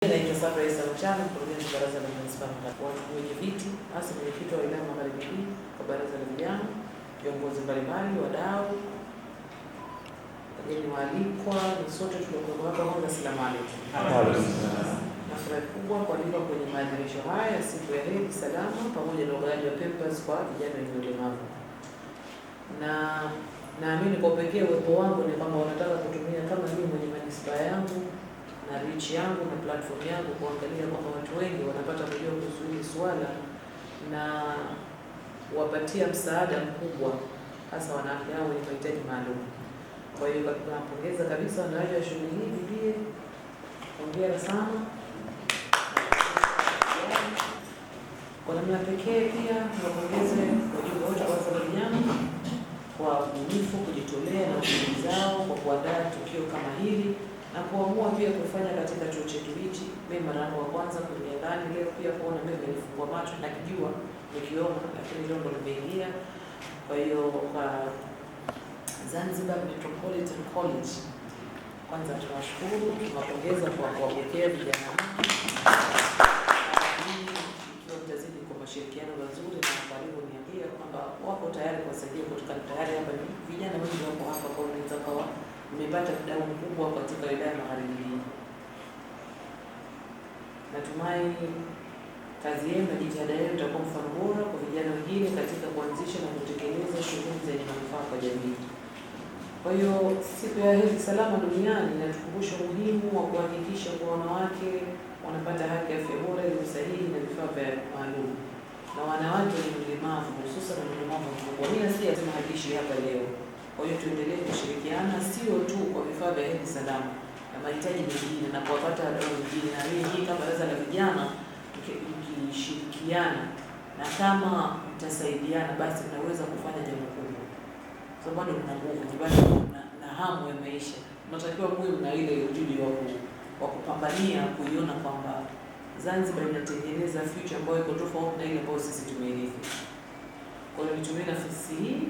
Naitwa Sabra Isa Mchana, mkurugenzi wa Baraza la Manispaa. Wenye viti, hasa mwenyekiti wa wilaya Magharibi B kwa Baraza la Vijana, viongozi mbalimbali, wadau, wageni waalikwa, ni sote tuliokuwa hapa. Kwanza, asalamu alaykum. Na furaha kubwa kualika kwenye maadhimisho haya ya siku ya hedhi salama pamoja na ugawaji wa pampers kwa vijana wenye ulemavu. Na naamini kwa pekee uwepo wangu ni kwamba wanataka kutumia kama mimi mwenye manispaa yangu na reach yangu na platform yangu kuangalia kwamba watu wengi wanapata kujua kuhusu hili swala na wapatia msaada mkubwa, hasa wanawake hao wenye mahitaji maalum. Kwa hiyo napongeza kabisa wanawake wa shughuli hii. Bibie, hongera sana. Kwa namna pekee pia niwapongeze wajumbe wote wa vijana kwa ubunifu, kujitolea na shughuli zao kwa kuandaa tukio kama hili na kuamua pia kufanya katika chuo chetu hichi. Mimi mara yangu ya kwanza kuingia ndani leo, pia kuona mimi nilifungua macho na kijua nikiona, lakini leo ndo nimeingia. Kwa hiyo kwa Zanzibar Metropolitan College, kwanza tunawashukuru, tunawapongeza kwa kuwapokea vijana ikiwa mtazidi kwa mashirikiano mazuri, na karibu niambia kwamba wako tayari kuwasaidia kutokana tayari hapa ni vijana wengi wako hapa, kwa hiyo inaweza kuwa mmepata mdau mkubwa katika wilaya Magharibi. Natumai kazi yenu na jitihada yenu itakuwa mfano bora kwa vijana wengine katika kuanzisha na kutekeleza shughuli zenye manufaa kwa jamii. Kwa hiyo siku ya hedhi salama duniani inatukumbusha umuhimu wa kuhakikisha kwa wanawake wanapata haki ya afya bora, elimu sahihi na vifaa vya maalum, na wanawake wenye ulemavu hususan ulemavu mkubwa. Mimi nasema hadishi hapa leo. Kwa hiyo tuendelee kushirikiana, sio tu kwa vifaa vya hedhi salama na mahitaji mengine na kuwapata wadau wengine, na hii kama baraza la vijana mkishirikiana na kama mtasaidiana, basi mnaweza kufanya jambo kubwa. Kwa sababu mna nguvu, bado na hamu ya maisha. Tunatakiwa kuwe na ile ujudi wa kupambania kuiona kwamba Zanzibar inatengeneza future ambayo iko tofauti na ile ambayo sisi tumeirithi. Kwa hiyo nitumie nafasi hii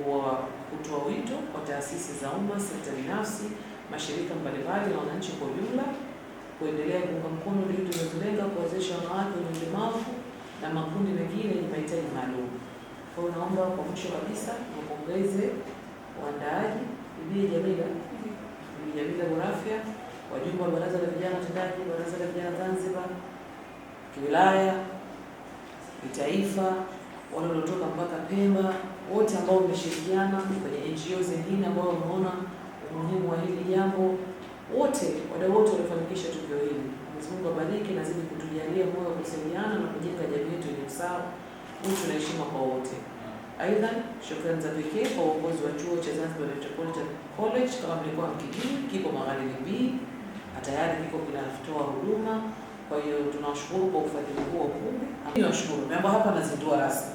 kwa kutoa wito kwa taasisi za umma, sekta binafsi, mashirika mbalimbali na wananchi kwa ujumla kuendelea kuunga mkono juhudi zinazolenga kuwezesha wanawake wenye ulemavu na makundi mengine yenye mahitaji maalum. Kwa hiyo naomba kwa mwisho kabisa niwapongeze waandaaji, Bibi Jamila Burafya, wajumbe wa Baraza la Vijana Watendaji, Baraza la Vijana Zanzibar, kiwilaya, kitaifa, wale waliotoka mpaka Pemba, wote ambao wameshirikiana kwenye NGO zingine ambao wameona umuhimu wa hili jambo, wote wadau wote waliofanikisha tukio hili. Mwenyezi Mungu abariki na zidi kutujalia moyo wa kusaidiana na kujenga jamii yetu yenye usawa, utu na heshima kwa wote. Aidha, shukrani za pekee kwa uongozi wa chuo cha Zanzibar Metropolitan College. Kama mlikuwa mkijui, kipo Magharibi B, tayari kiko kinatoa huduma. Kwa hiyo tunawashukuru kwa ufadhili huo. Niwashukuru mambo hapa nazindua rasmi.